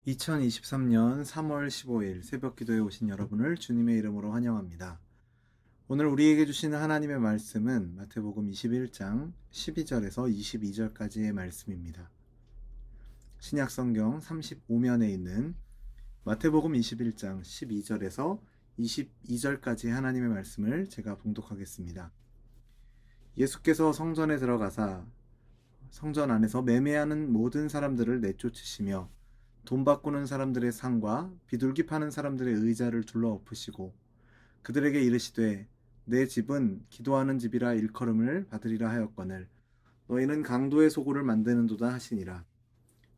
2023년 3월 15일 새벽 기도에 오신 여러분을 주님의 이름으로 환영합니다. 오늘 우리에게 주시는 하나님의 말씀은 마태복음 21장 12절에서 22절까지의 말씀입니다. 신약성경 35면에 있는 마태복음 21장 12절에서 22절까지 하나님의 말씀을 제가 봉독하겠습니다. 예수께서 성전에 들어가사 성전 안에서 매매하는 모든 사람들을 내쫓으시며 돈 바꾸는 사람들의 상과 비둘기 파는 사람들의 의자를 둘러 엎으시고 그들에게 이르시되 내 집은 기도하는 집이라 일컬음을 받으리라 하였거늘 너희는 강도의 소굴을 만드는도다 하시니라.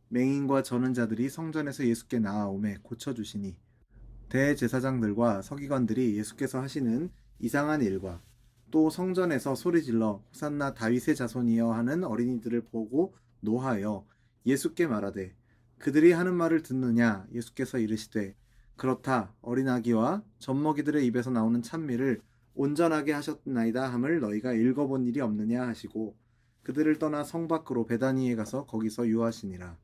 맹인과 저는 자들이 성전에서 예수께 나아오매 고쳐주시니 대제사장들과 서기관들이 예수께서 하시는 이상한 일과 또 성전에서 소리질러 호산나 다윗의 자손이여 하는 어린이들을 보고 노하여 예수께 말하되 그들이 하는 말을 듣느냐. 예수께서 이르시되 그렇다. 어린아기와 젖먹이들의 입에서 나오는 찬미를 온전하게 하셨나이다 함을 너희가 읽어본 일이 없느냐 하시고 그들을 떠나 성 밖으로 베다니에 가서 거기서 유하시니라.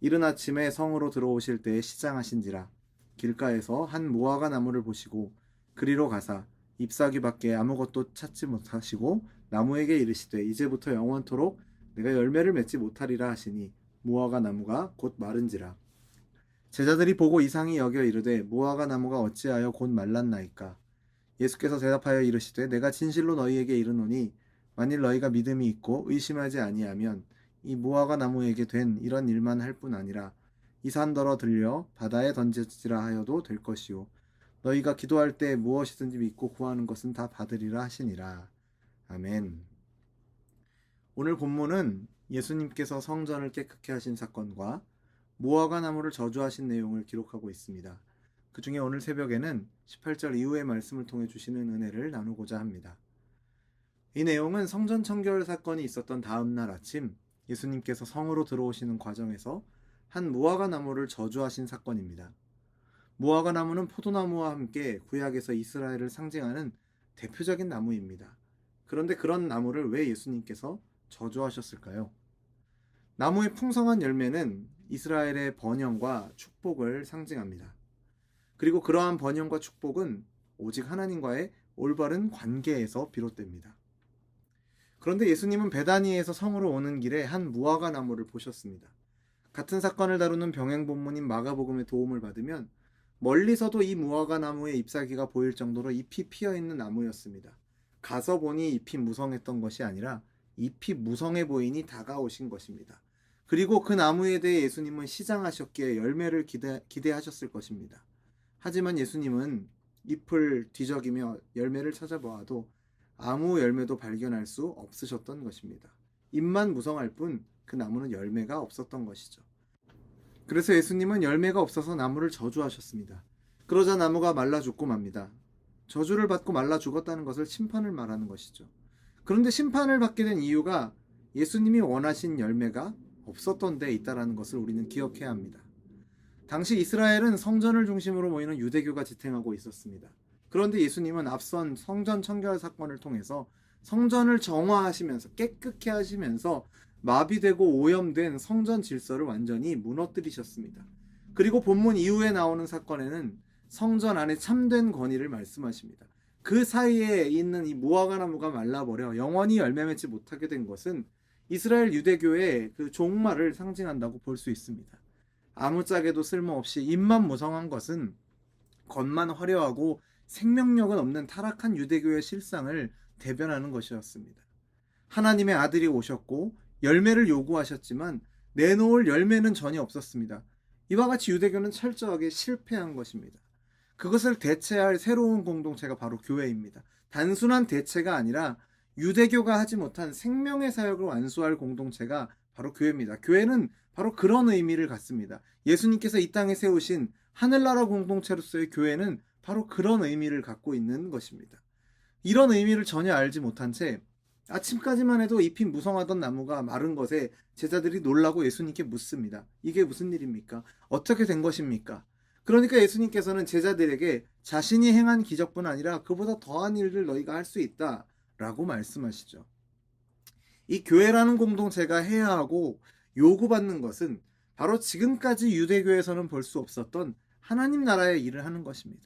이른 아침에 성으로 들어오실 때에 시장하신지라. 길가에서 한 무화과 나무를 보시고 그리로 가사 잎사귀 밖에 아무것도 찾지 못하시고 나무에게 이르시되 이제부터 영원토록 내가 열매를 맺지 못하리라 하시니 무화과 나무가 곧 마른지라. 제자들이 보고 이상히 여겨 이르되 무화과 나무가 어찌하여 곧 말랐나이까. 예수께서 대답하여 이르시되 내가 진실로 너희에게 이르노니 만일 너희가 믿음이 있고 의심하지 아니하면 이 무화과 나무에게 된 이런 일만 할 뿐 아니라 이 산더러 들려 바다에 던지지라 하여도 될 것이요 너희가 기도할 때 무엇이든지 믿고 구하는 것은 다 받으리라 하시니라. 아멘. 오늘 본문은 예수님께서 성전을 깨끗게 하신 사건과 무화과 나무를 저주하신 내용을 기록하고 있습니다. 그 중에 오늘 새벽에는 18절 이후의 말씀을 통해 주시는 은혜를 나누고자 합니다. 이 내용은 성전 청결 사건이 있었던 다음 날 아침 예수님께서 성으로 들어오시는 과정에서 한 무화과 나무를 저주하신 사건입니다. 무화과 나무는 포도나무와 함께 구약에서 이스라엘을 상징하는 대표적인 나무입니다. 그런데 그런 나무를 왜 예수님께서 저주하셨을까요? 나무의 풍성한 열매는 이스라엘의 번영과 축복을 상징합니다. 그리고 그러한 번영과 축복은 오직 하나님과의 올바른 관계에서 비롯됩니다. 그런데 예수님은 베다니에서 성으로 오는 길에 한 무화과 나무를 보셨습니다. 같은 사건을 다루는 병행 본문인 마가복음의 도움을 받으면 멀리서도 이 무화과 나무의 잎사귀가 보일 정도로 잎이 피어있는 나무였습니다. 가서 보니 잎이 무성했던 것이 아니라 잎이 무성해 보이니 다가오신 것입니다. 그리고 그 나무에 대해 예수님은 시장하셨기에 열매를 기대하셨을 것입니다. 하지만 예수님은 잎을 뒤적이며 열매를 찾아보아도 아무 열매도 발견할 수 없으셨던 것입니다. 잎만 무성할 뿐 그 나무는 열매가 없었던 것이죠. 그래서 예수님은 열매가 없어서 나무를 저주하셨습니다. 그러자 나무가 말라 죽고 맙니다. 저주를 받고 말라 죽었다는 것을 심판을 말하는 것이죠. 그런데 심판을 받게 된 이유가 예수님이 원하신 열매가 없었던 데 있다는 것을 우리는 기억해야 합니다. 당시 이스라엘은 성전을 중심으로 모이는 유대교가 지탱하고 있었습니다. 그런데 예수님은 앞선 성전 청결 사건을 통해서 성전을 정화하시면서 깨끗게 하시면서 마비되고 오염된 성전 질서를 완전히 무너뜨리셨습니다. 그리고 본문 이후에 나오는 사건에는 성전 안에 참된 권위를 말씀하십니다. 그 사이에 있는 이 무화과 나무가 말라버려 영원히 열매 맺지 못하게 된 것은 이스라엘 유대교의 그 종말을 상징한다고 볼 수 있습니다. 아무짝에도 쓸모없이 잎만 무성한 것은 겉만 화려하고 생명력은 없는 타락한 유대교의 실상을 대변하는 것이었습니다. 하나님의 아들이 오셨고 열매를 요구하셨지만 내놓을 열매는 전혀 없었습니다. 이와 같이 유대교는 철저하게 실패한 것입니다. 그것을 대체할 새로운 공동체가 바로 교회입니다. 단순한 대체가 아니라 유대교가 하지 못한 생명의 사역을 완수할 공동체가 바로 교회입니다. 교회는 바로 그런 의미를 갖습니다. 예수님께서 이 땅에 세우신 하늘나라 공동체로서의 교회는 바로 그런 의미를 갖고 있는 것입니다. 이런 의미를 전혀 알지 못한 채 아침까지만 해도 잎이 무성하던 나무가 마른 것에 제자들이 놀라고 예수님께 묻습니다. 이게 무슨 일입니까? 어떻게 된 것입니까? 그러니까 예수님께서는 제자들에게 자신이 행한 기적뿐 아니라 그보다 더한 일을 너희가 할 수 있다 라고 말씀하시죠. 이 교회라는 공동체가 해야 하고 요구받는 것은 바로 지금까지 유대교에서는 볼 수 없었던 하나님 나라의 일을 하는 것입니다.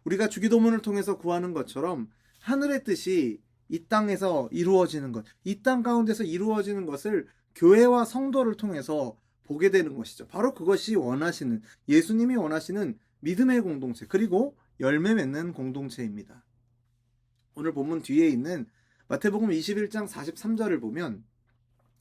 우리가 주기도문을 통해서 구하는 것처럼 하늘의 뜻이 이 땅에서 이루어지는 것, 이 땅 가운데서 이루어지는 것을 교회와 성도를 통해서 보게 되는 것이죠. 바로 그것이 원하시는, 예수님이 원하시는 믿음의 공동체, 그리고 열매 맺는 공동체입니다. 오늘 본문 뒤에 있는 마태복음 21장 43절을 보면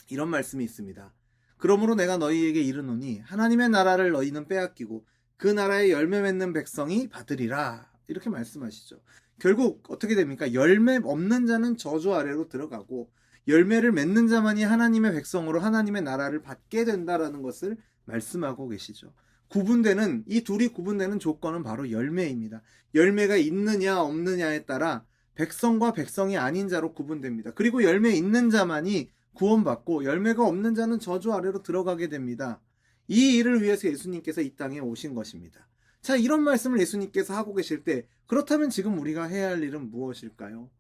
이런 말씀이 있습니다. 그러므로 내가 너희에게 이르노니 하나님의 나라를 너희는 빼앗기고 그 나라의 열매 맺는 백성이 받으리라. 이렇게 말씀하시죠. 결국 어떻게 됩니까? 열매 없는 자는 저주 아래로 들어가고 열매를 맺는 자만이 하나님의 백성으로 하나님의 나라를 받게 된다라는 것을 말씀하고 계시죠. 구분되는, 이 둘이 구분되는 조건은 바로 열매입니다. 열매가 있느냐 없느냐에 따라 백성과 백성이 아닌 자로 구분됩니다. 그리고 열매 있는 자만이 구원받고 열매가 없는 자는 저주 아래로 들어가게 됩니다. 이 일을 위해서 예수님께서 이 땅에 오신 것입니다. 자, 이런 말씀을 예수님께서 하고 계실 때 그렇다면 지금 우리가 해야 할 일은 무엇일까요?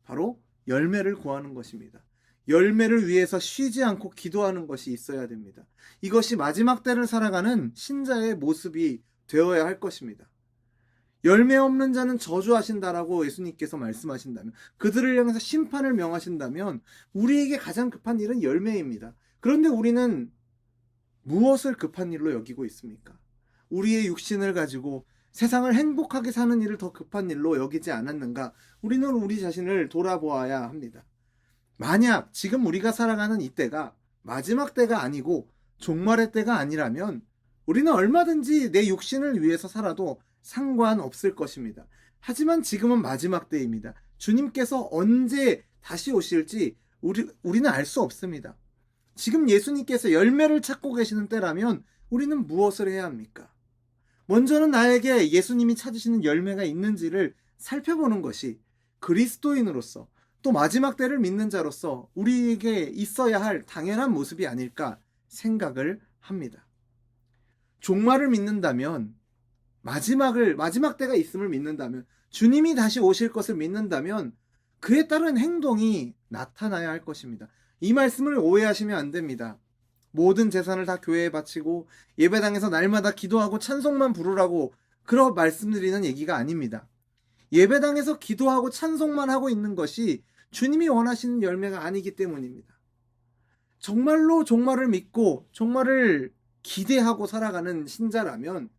바로 열매를 구하는 것입니다. 열매를 위해서 쉬지 않고 기도하는 것이 있어야 됩니다. 이것이 마지막 때를 살아가는 신자의 모습이 되어야 할 것입니다. 열매 없는 자는 저주하신다라고 예수님께서 말씀하신다면, 그들을 향해서 심판을 명하신다면 우리에게 가장 급한 일은 열매입니다. 그런데 우리는 무엇을 급한 일로 여기고 있습니까? 우리의 육신을 가지고 세상을 행복하게 사는 일을 더 급한 일로 여기지 않았는가? 우리는 우리 자신을 돌아보아야 합니다. 만약 지금 우리가 살아가는 이 때가 마지막 때가 아니고 종말의 때가 아니라면 우리는 얼마든지 내 육신을 위해서 살아도 상관없을 것입니다. 하지만 지금은 마지막 때입니다. 주님께서 언제 다시 오실지 우리는 알 수 없습니다. 지금 예수님께서 열매를 찾고 계시는 때라면 우리는 무엇을 해야 합니까? 먼저는 나에게 예수님이 찾으시는 열매가 있는지를 살펴보는 것이 그리스도인으로서 또 마지막 때를 믿는 자로서 우리에게 있어야 할 당연한 모습이 아닐까 생각을 합니다. 종말을 믿는다면, 마지막 때가 있음을 믿는다면, 주님이 다시 오실 것을 믿는다면 그에 따른 행동이 나타나야 할 것입니다. 이 말씀을 오해하시면 안 됩니다. 모든 재산을 다 교회에 바치고 예배당에서 날마다 기도하고 찬송만 부르라고 그런 말씀드리는 얘기가 아닙니다. 예배당에서 기도하고 찬송만 하고 있는 것이 주님이 원하시는 열매가 아니기 때문입니다. 정말로 종말을 믿고 종말을 기대하고 살아가는 신자라면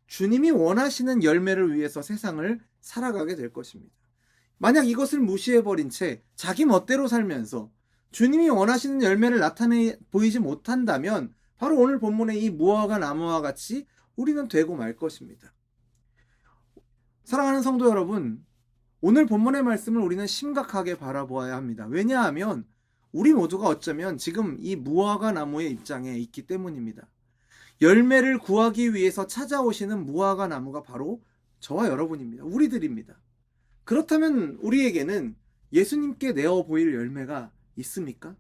주님이 원하시는 열매를 위해서 세상을 살아가게 될 것입니다. 만약 이것을 무시해버린 채 자기 멋대로 살면서 주님이 원하시는 열매를 나타내 보이지 못한다면 바로 오늘 본문의 이 무화과 나무와 같이 우리는 되고 말 것입니다. 사랑하는 성도 여러분, 오늘 본문의 말씀을 우리는 심각하게 바라보아야 합니다. 왜냐하면 우리 모두가 어쩌면 지금 이 무화과 나무의 입장에 있기 때문입니다. 열매를 구하기 위해서 찾아오시는 무화과 나무가 바로 저와 여러분입니다. 우리들입니다. 그렇다면 우리에게는 예수님께 내어 보일 열매가 있습니까?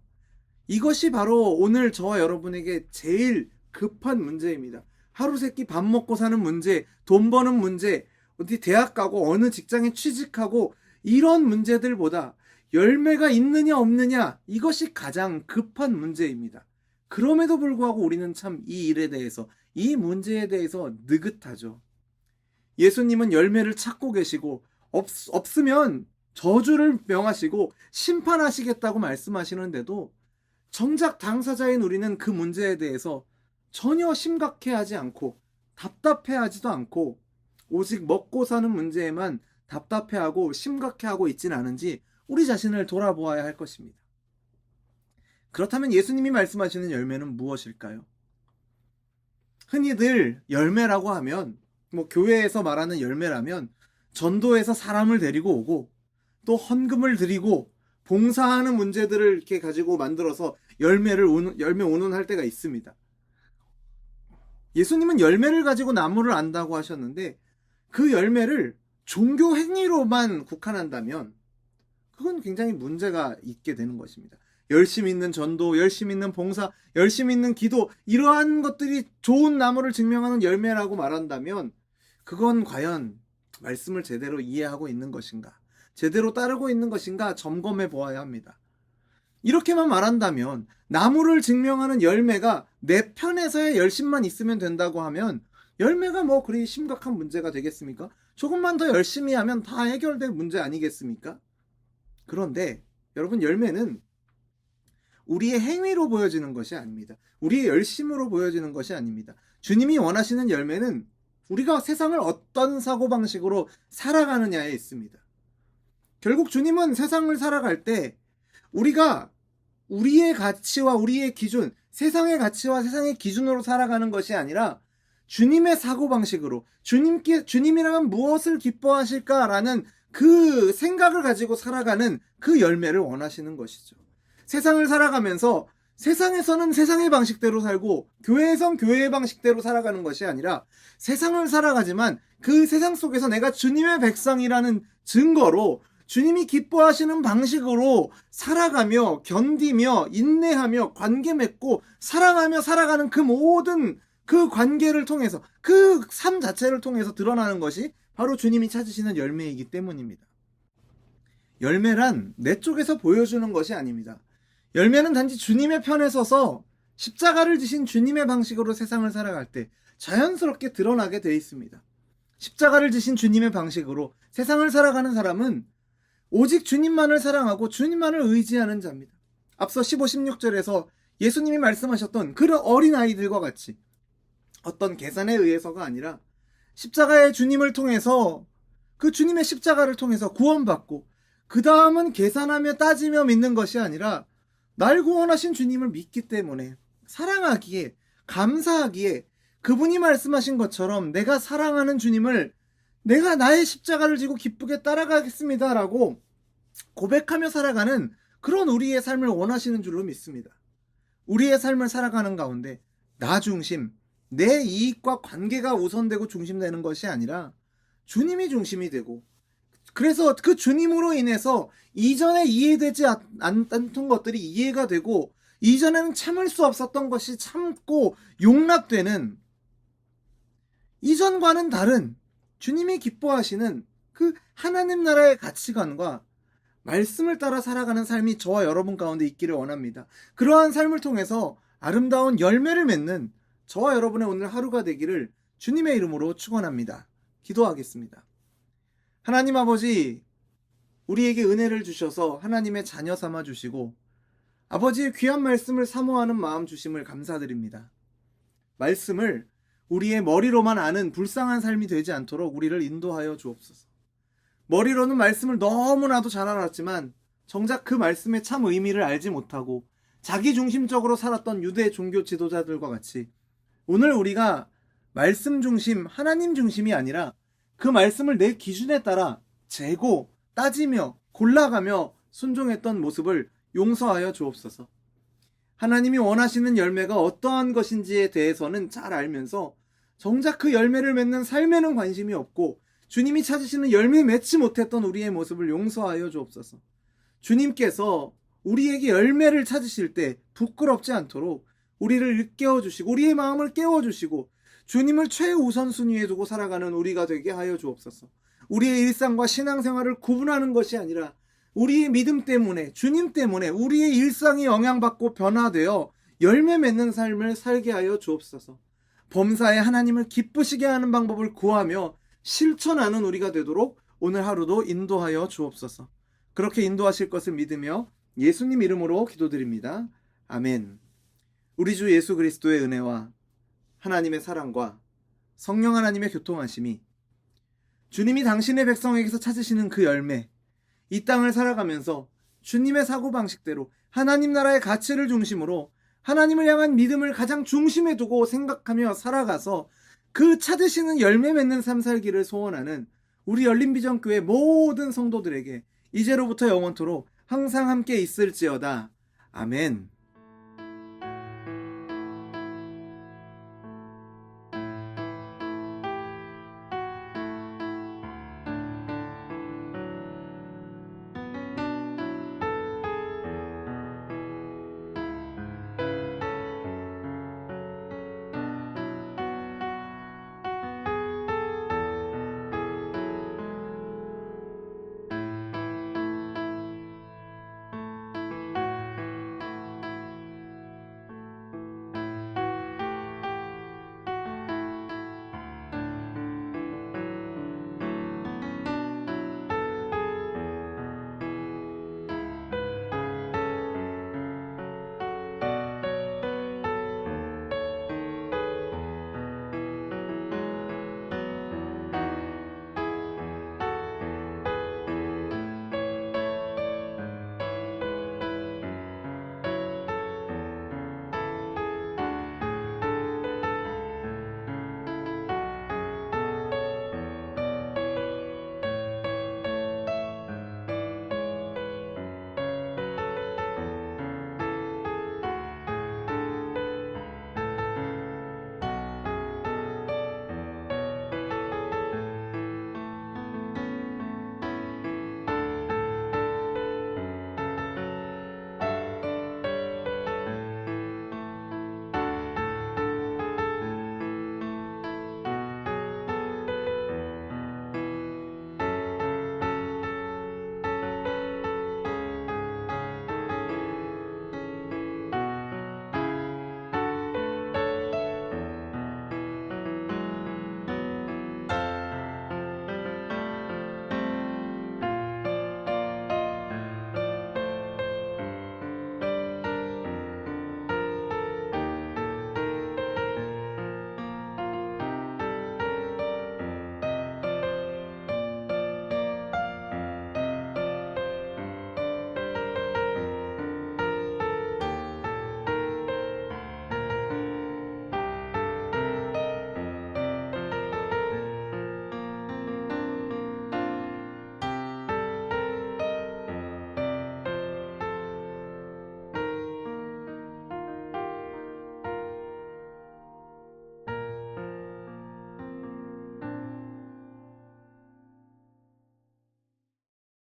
이것이 바로 오늘 저와 여러분에게 제일 급한 문제입니다. 하루 세끼 밥 먹고 사는 문제, 돈 버는 문제, 어디 대학 가고 어느 직장에 취직하고 이런 문제들보다 열매가 있느냐 없느냐, 이것이 가장 급한 문제입니다. 그럼에도 불구하고 우리는 참 이 일에 대해서, 이 문제에 대해서 느긋하죠. 예수님은 열매를 찾고 계시고 없으면 저주를 명하시고 심판하시겠다고 말씀하시는데도 정작 당사자인 우리는 그 문제에 대해서 전혀 심각해하지 않고 답답해하지도 않고 오직 먹고 사는 문제에만 답답해하고 심각해하고 있진 않은지 우리 자신을 돌아보아야 할 것입니다. 그렇다면 예수님이 말씀하시는 열매는 무엇일까요? 흔히들 열매라고 하면, 교회에서 말하는 열매라면 전도해서 사람을 데리고 오고 또 헌금을 드리고 봉사하는 문제들을 이렇게 가지고 만들어서 열매 운운할 때가 있습니다. 예수님은 열매를 가지고 나무를 안다고 하셨는데 그 열매를 종교 행위로만 국한한다면 그건 굉장히 문제가 있게 되는 것입니다. 열심히 있는 전도, 열심히 있는 봉사, 열심히 있는 기도, 이러한 것들이 좋은 나무를 증명하는 열매라고 말한다면 그건 과연 말씀을 제대로 이해하고 있는 것인가, 제대로 따르고 있는 것인가 점검해 보아야 합니다. 이렇게만 말한다면 나무를 증명하는 열매가 내 편에서의 열심만 있으면 된다고 하면 열매가 뭐 그리 심각한 문제가 되겠습니까? 조금만 더 열심히 하면 다 해결될 문제 아니겠습니까? 그런데 여러분, 열매는 우리의 행위로 보여지는 것이 아닙니다. 우리의 열심으로 보여지는 것이 아닙니다. 주님이 원하시는 열매는 우리가 세상을 어떤 사고방식으로 살아가느냐에 있습니다. 결국 주님은 세상을 살아갈 때 우리가 우리의 가치와 우리의 기준, 세상의 가치와 세상의 기준으로 살아가는 것이 아니라 주님의 사고방식으로, 주님이라면 무엇을 기뻐하실까라는 그 생각을 가지고 살아가는 그 열매를 원하시는 것이죠. 세상을 살아가면서 세상에서는 세상의 방식대로 살고 교회에선 교회의 방식대로 살아가는 것이 아니라 세상을 살아가지만 그 세상 속에서 내가 주님의 백성이라는 증거로 주님이 기뻐하시는 방식으로 살아가며 견디며 인내하며 관계 맺고 사랑하며 살아가는 그 모든 그 관계를 통해서, 그 삶 자체를 통해서 드러나는 것이 바로 주님이 찾으시는 열매이기 때문입니다. 열매란 내 쪽에서 보여주는 것이 아닙니다. 열매는 단지 주님의 편에 서서 십자가를 지신 주님의 방식으로 세상을 살아갈 때 자연스럽게 드러나게 되어 있습니다. 십자가를 지신 주님의 방식으로 세상을 살아가는 사람은 오직 주님만을 사랑하고 주님만을 의지하는 자입니다. 앞서 15, 16절에서 예수님이 말씀하셨던 그런 어린아이들과 같이 어떤 계산에 의해서가 아니라 십자가의 주님을 통해서, 그 주님의 십자가를 통해서 구원받고 그 다음은 계산하며 따지며 믿는 것이 아니라 날 구원하신 주님을 믿기 때문에 사랑하기에, 감사하기에, 그분이 말씀하신 것처럼 내가 사랑하는 주님을 내가 나의 십자가를 지고 기쁘게 따라가겠습니다 라고 고백하며 살아가는 그런 우리의 삶을 원하시는 줄로 믿습니다. 우리의 삶을 살아가는 가운데 나 중심, 내 이익과 관계가 우선되고 중심되는 것이 아니라 주님이 중심이 되고, 그래서 그 주님으로 인해서 이전에 이해되지 않던 것들이 이해가 되고 이전에는 참을 수 없었던 것이 참고 용납되는, 이전과는 다른 주님이 기뻐하시는 그 하나님 나라의 가치관과 말씀을 따라 살아가는 삶이 저와 여러분 가운데 있기를 원합니다. 그러한 삶을 통해서 아름다운 열매를 맺는 저와 여러분의 오늘 하루가 되기를 주님의 이름으로 축원합니다. 기도하겠습니다. 하나님 아버지, 우리에게 은혜를 주셔서 하나님의 자녀 삼아 주시고 아버지의 귀한 말씀을 사모하는 마음 주심을 감사드립니다. 말씀을 우리의 머리로만 아는 불쌍한 삶이 되지 않도록 우리를 인도하여 주옵소서. 머리로는 말씀을 너무나도 잘 알았지만 정작 그 말씀의 참 의미를 알지 못하고 자기중심적으로 살았던 유대 종교 지도자들과 같이 오늘 우리가 말씀 중심, 하나님 중심이 아니라 그 말씀을 내 기준에 따라 재고, 따지며, 골라가며 순종했던 모습을 용서하여 주옵소서. 하나님이 원하시는 열매가 어떠한 것인지에 대해서는 잘 알면서 정작 그 열매를 맺는 삶에는 관심이 없고 주님이 찾으시는 열매 맺지 못했던 우리의 모습을 용서하여 주옵소서. 주님께서 우리에게 열매를 찾으실 때 부끄럽지 않도록 우리를 일깨워주시고 우리의 마음을 깨워주시고 주님을 최우선순위에 두고 살아가는 우리가 되게 하여 주옵소서. 우리의 일상과 신앙생활을 구분하는 것이 아니라 우리의 믿음 때문에, 주님 때문에 우리의 일상이 영향받고 변화되어 열매 맺는 삶을 살게 하여 주옵소서. 범사에 하나님을 기쁘시게 하는 방법을 구하며 실천하는 우리가 되도록 오늘 하루도 인도하여 주옵소서. 그렇게 인도하실 것을 믿으며 예수님 이름으로 기도드립니다. 아멘. 우리 주 예수 그리스도의 은혜와 하나님의 사랑과 성령 하나님의 교통하심이, 주님이 당신의 백성에게서 찾으시는 그 열매, 이 땅을 살아가면서 주님의 사고방식대로 하나님 나라의 가치를 중심으로 하나님을 향한 믿음을 가장 중심에 두고 생각하며 살아가서 그 찾으시는 열매 맺는 삶 살기를 소원하는 우리 열린비전교회 모든 성도들에게 이제로부터 영원토록 항상 함께 있을지어다. 아멘.